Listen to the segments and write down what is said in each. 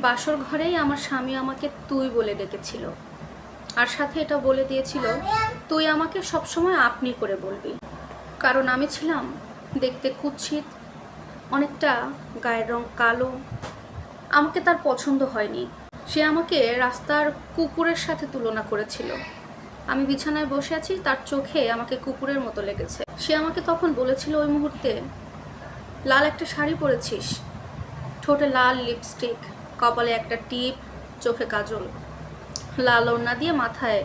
বাসর ঘরেই আমার স্বামী আমাকে তুই বলে ডেকেছিল, আর সাথে এটা বলে দিয়েছিল তুই আমাকে সবসময় আপনি করে বলবি। কারণ আমি ছিলাম দেখতে কুৎসিত, অনেকটা গায়ের রং কালো। আমাকে তার পছন্দ হয়নি। সে আমাকে রাস্তার কুকুরের সাথে তুলনা করেছিল। আমি বিছানায় বসে আছি, তার চোখে আমাকে কুকুরের মতো লেগেছে। সে আমাকে তখন বলেছিল ওই মুহূর্তে, লাল একটা শাড়ি পরেছিস, ঠোঁটে লাল লিপস্টিক, কপালে একটা টিপ, চোখে কাজল, লাল ওড়না দিয়ে মাথায়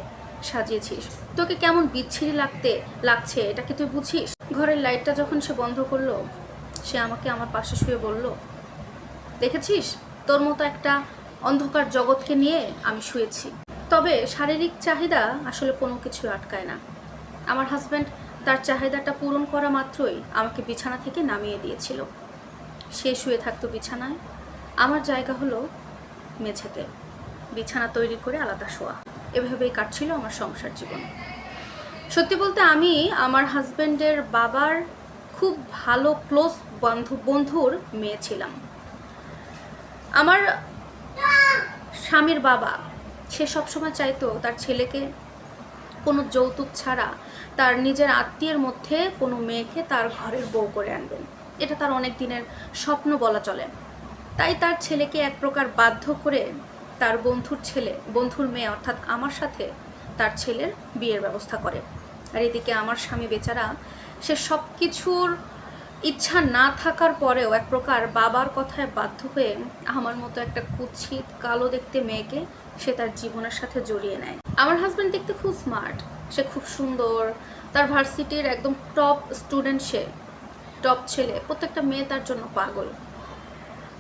সাজিয়েছিস, তোকে কেমন বিচ্ছিরি লাগছে এটা কি তুই বুঝিস? ঘরের লাইটটা যখন সে বন্ধ করলো, সে আমাকে আমার পাশে শুয়ে বলল, দেখেছিস তোর মতো একটা অন্ধকার জগৎকে নিয়ে আমি শুয়েছি। তবে শারীরিক চাহিদা আসলে কোনো কিছু আটকায় না। আমার হাজব্যান্ড তার চাহিদাটা পূরণ করা মাত্রই আমাকে বিছানা থেকে নামিয়ে দিয়েছিল। সে শুয়ে থাকতো বিছানায়, আমার জায়গা হলো মেঝেতে, বিছানা তৈরি করে আলাদা শোয়া। এভাবেই কাটছিল আমার সংসার জীবন। সত্যি বলতে আমি আমার হাজব্যান্ডের বাবার খুব ভালো ক্লোজ বন্ধুর মেয়ে ছিলাম। আমার স্বামীর বাবা সে সবসময় চাইতো তার ছেলেকে কোনো যৌতুক ছাড়া তার নিজের আত্মীয়ের মধ্যে কোনো মেয়েকে তার ঘরের বউ করে আনবেন। এটা তার অনেক দিনের স্বপ্ন বলা চলে। তাই তার ছেলেকে এক প্রকার বাধ্য করে তার বন্ধুর মেয়ে অর্থাৎ আমার সাথে তার ছেলের বিয়ের ব্যবস্থা করে। আর এদিকে আমার স্বামী বেচারা, সে সব কিছুর ইচ্ছা না থাকার পরেও এক প্রকার বাবার কথায় বাধ্য হয়ে আমার মতো একটা কুৎসিত কালো দেখতে মেয়েকে সে তার জীবনের সাথে জড়িয়ে নেয়। আমার হাজব্যান্ড দেখতে খুব স্মার্ট, সে খুব সুন্দর, তার ভার্সিটির একদম টপ স্টুডেন্ট, সে টপ ছেলে, প্রত্যেকটা মেয়ে তার জন্য পাগল।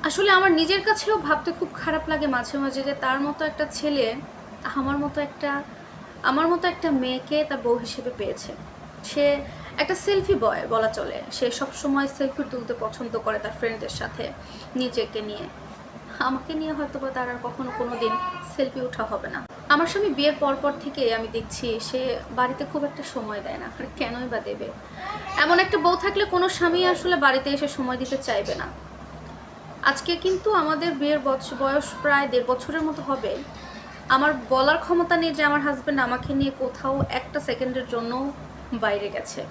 আসলে আমার নিজের কাছেও ভাবতে খুব খারাপ লাগে মাঝে মাঝে যে তার মতো একটা ছেলে আমার মতো একটা মেয়েকে তার বউ হিসেবে পেয়েছে। সে একটা সেলফি বয় বলা চলে। সে সব সময় সেলফি তুলতে পছন্দ করে তার ফ্রেন্ডদের সাথে, নিজেকে নিয়ে। আমাকে নিয়ে হয়তো বা তার আর কখনো কোনো দিন সেলফি ওঠা হবে না। আমার স্বামী বিয়ের পর থেকে আমি দেখছি সে বাড়িতে খুব একটা সময় দেয় না। কেনই বা দেবে? এমন একটা বউ থাকলে কোনো স্বামী আসলে বাড়িতে এসে সময় দিতে চাইবে না। আজকে কিন্তু আমাদের বিয়ের বয়স প্রায় 1.5 বছরের মতো হবে। আমার বলার ক্ষমতা নেই যে আমার হাজব্যান্ড আমাকে নিয়ে কোথাও একটা সেকেন্ডের জন্য বাইরে গেছে।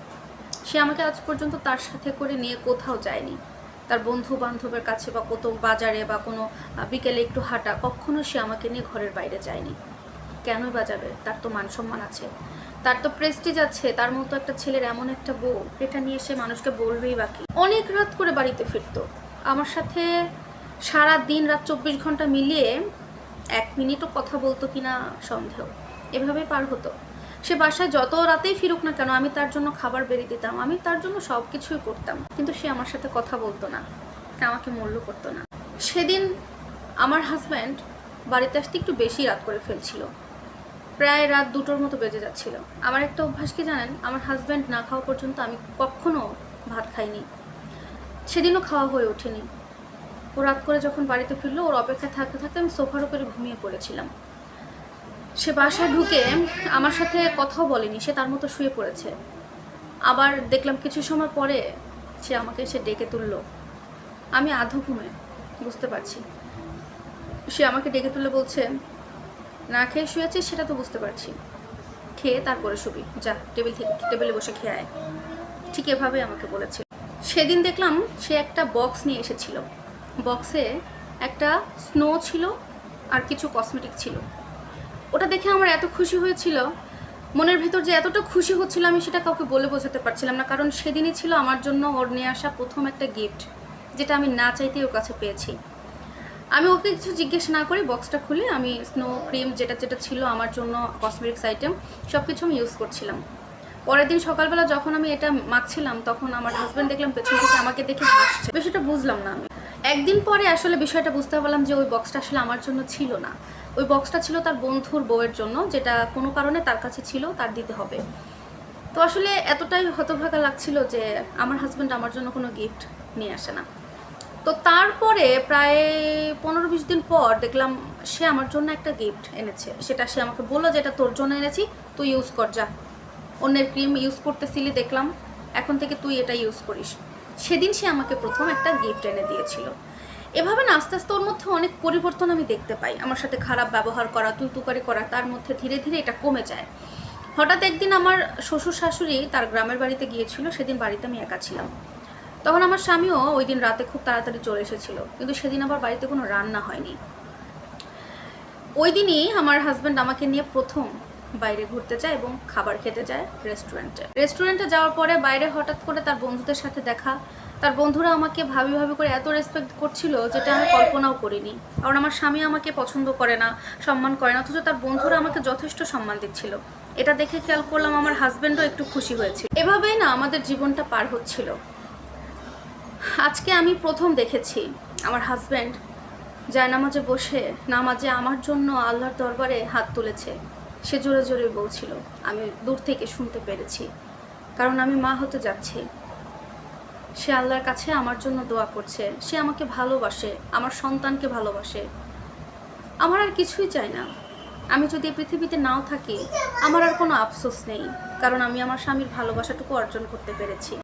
সে আমাকে আজ পর্যন্ত তার সাথে করে নিয়ে কোথাও যায়নি। তার বন্ধু বান্ধবের কাছে বা কত বাজারে বা কোনো বিকেলে একটু হাঁটা, কখনো সে আমাকে নিয়ে ঘরের বাইরে যায়নি। কেনই বা যাবে? তার তো মান সম্মান আছে, তার তো প্রেস্টিজ আছে। তার মতো একটা ছেলের এমন একটা বউ, এটা নিয়ে সে মানুষকে বলবেই বাকি। অনেক রাত করে বাড়িতে ফিরতো আমার সাথে, সারা দিন রাত 24 ঘন্টা মিলিয়ে 1 মিনিটও কথা বলতো কিনা সন্দেহ। এভাবেই পার হতো। সে বাসায় যত রাতেই ফিরুক না কেন, আমি তার জন্য খাবার বেরিয়ে দিতাম, আমি তার জন্য সব কিছুই করতাম, কিন্তু সে আমার সাথে কথা বলতো না, আমাকে মূল্য করতো না। সেদিন আমার হাজব্যান্ড বাড়িতে আসতে একটু বেশি রাত করে ফেলছিল, প্রায় রাত 2টোর মতো বেজে যাচ্ছিল। আমার একটা অভ্যাস কি জানেন, আমার হাজব্যান্ড না খাওয়া পর্যন্ত আমি কখনো ভাত খাইনি। সেদিনও খাওয়া হয়ে ওঠেনি। ও রাত করে যখন বাড়িতে ফিরলো, ওর অপেক্ষায় থাকতে থাকতে আমি সোফার উপরে ঘুমিয়ে পড়েছিলাম। সে বাসায় ঢুকে আমার সাথে কথাও বলেনি, সে তার মতো শুয়ে পড়েছে। আবার দেখলাম কিছু সময় পরে সে আমাকে এসে ডেকে তুললো। আমি আধো ঘুমে, বুঝতে পারছি। সে আমাকে ডেকে তুলে বলছে, না খেয়ে শুয়েছিস সেটা তো বুঝতে পারছি, খেয়ে তারপরে শুবি, যা টেবিলে বসে খেয়ে আয়। ঠিক এভাবেই আমাকে বলেছে। সেদিন দেখলাম সে একটা বক্স নিয়ে এসেছিল। বক্সে একটা স্নো ছিল আর কিছু কসমেটিক ছিল। ওটা দেখে আমার এত খুশি হয়েছিল, মনের ভেতর যে এতটা খুশি হচ্ছিল আমি সেটা কাউকে বলে বোঝাতে পারছিলাম না। কারণ সেদিনই ছিল আমার জন্য ওর নিয়ে আসা প্রথম একটা গিফট, যেটা আমি না চাইতেই ওর কাছে পেয়েছি। আমি ওকে কিছু জিজ্ঞেস না করে বক্সটা খুলে আমি স্নো ক্রিম যেটা যেটা ছিল আমার জন্য কসমেটিক্স আইটেম সব কিছু আমি ইউজ করছিলাম। পরের দিন সকালবেলা যখন আমি এটা মাখছিলাম, তখন আমার হাজব্যান্ড দেখলাম পেছন থেকে আমাকে দেখে হাসছে। বিষয়টা বুঝলাম না আমি। একদিন পরে আসলে বিষয়টা বুঝতে পারলাম যে ওই বক্সটা আসলে আমার জন্য ছিল না, ওই বক্সটা ছিল তার বন্ধুর বউয়ের জন্য, যেটা কোনো কারণে তার কাছে ছিল, তার দিতে হবে। তো আসলে এতটাই হতভাগা লাগছিল যে আমার হাজব্যান্ড আমার জন্য কোনো গিফট নিয়ে আসে না। তো তারপরে প্রায় 15-20 দিন পর দেখলাম সে আমার জন্য একটা গিফট এনেছে। সেটা সে আমাকে বললো যে এটা তোর জন্য এনেছি, তুই ইউজ কর, যা। অন্যের ক্রিম ইউজ করতেছিলি দেখলাম, এখন থেকে তুই এটা ইউজ করিস। সেদিন সে আমাকে প্রথম একটা গিফট এনে দিয়েছিল। এভাবে না আস্তে আস্তে ওর মধ্যে অনেক পরিবর্তন আমি দেখতে পাই। আমার সাথে খারাপ ব্যবহার করা, তুই করা, তার মধ্যে ধীরে ধীরে এটা কমে যায়। হঠাৎ একদিন আমার শ্বশুর শাশুড়ি তার গ্রামের বাড়িতে গিয়েছিল, সেদিন বাড়িতে আমি একা ছিলাম। তখন আমার স্বামীও ওই দিন রাতে খুব তাড়াতাড়ি চলে এসেছিল, কিন্তু সেদিন আবার বাড়িতে কোনো রান্না হয়নি। ওই দিনই আমার হাজব্যান্ড আমাকে নিয়ে প্রথম বাইরে ঘুরতে যায় এবং খাবার খেতে যায় রেস্টুরেন্টে যাওয়ার পরে বাইরে হঠাৎ করে তার বন্ধুদের সাথে দেখা। তার বন্ধুরা আমাকে ভাবি ভাবি করে এত রেসপেক্ট করছিল যেটা আমি কল্পনাও করিনি। কারণ আমার স্বামী আমাকে পছন্দ করে না, সম্মান করে না, অথচ তার বন্ধুরা আমাকে যথেষ্ট সম্মান দিচ্ছিল। এটা দেখে খেয়াল করলাম আমার হাজব্যান্ডও একটু খুশি হয়েছে। এভাবেই না আমাদের জীবনটা পার হচ্ছিল। আজকে আমি প্রথম দেখেছি আমার হাজব্যান্ড জায়নামাজে বসে নামাজে আমার জন্য আল্লাহর দরবারে হাত তুলেছে। সে জোরে জোরে বলছিল, আমি দূর থেকে শুনতে পেরেছি, কারণ আমি মা হতে যাচ্ছি। সে আল্লাহর কাছে আমার জন্য দোয়া করছে, সে আমাকে ভালোবাসে, আমার সন্তানকে ভালোবাসে। আমার আর কিছুই চাই না। আমি যদি পৃথিবীতে নাও থাকি, আমার আর কোনো আফসোস নেই, কারণ আমি আমার স্বামীর ভালোবাসাটুকু অর্জন করতে পেরেছি।